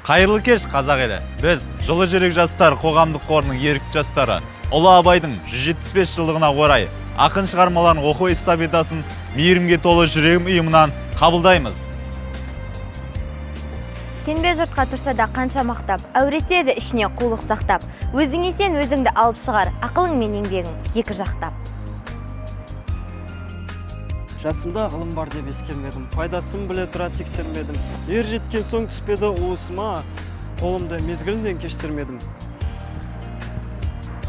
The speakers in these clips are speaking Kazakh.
Қайырлы кеш, қазақ елі. Біз Жылы жүрек жастар қоғамдық қорының ерікті жастары Ұлы Абайдың 175 жылдығына орай ақын шығармаларын оқу эстафетасын мейірімге толы жүрегім ұйымынан қабылдаймыз. Сенбе жұртқа тұрса да қанша мақтап, әуретеді ішіне қулық сақтап. Өзіңе сен өзіңді алып шығар, ақылың мен еңбегің екі жақтап. Жасымда ғылым бар деп ескермедім, пайдасын біле тұра тексермедім. Ер жеткен соң түспеді уысыма, қолымды мезгілінен кешсірмедім.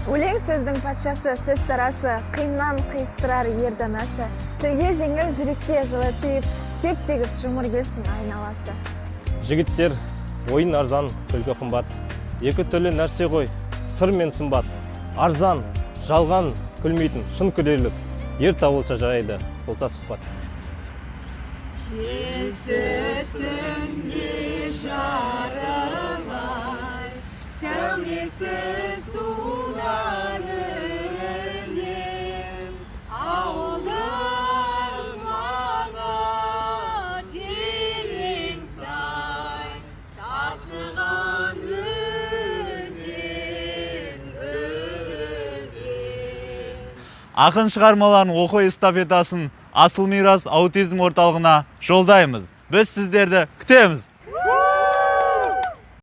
Өлең сөздің патшасы, сөз сарасы, қиыннан қиыстырар ер данасы. Тілге жеңіл, жүрекке жылы тиіп, теп-тегіс жұмыр келсін айналасы. Жігіттер, ойын арзан, күлкі қымбат. Екі түрлі нәрсе ғой, сыр мен сымбат. Арзан, жалған, күлмейтін, шын күлерлік. Ер табылса жарайды, болса сұхбат. Желсіз түнде жарылай, сәулесіз судар өрілден, ауылдың маңы терең сай, тасыған өзен өрілден. Ақын шығармаларын оқу эстафетасын Асыл Мирас аутизм орталығына жолдаймыз. Біз сіздерді күтеміз.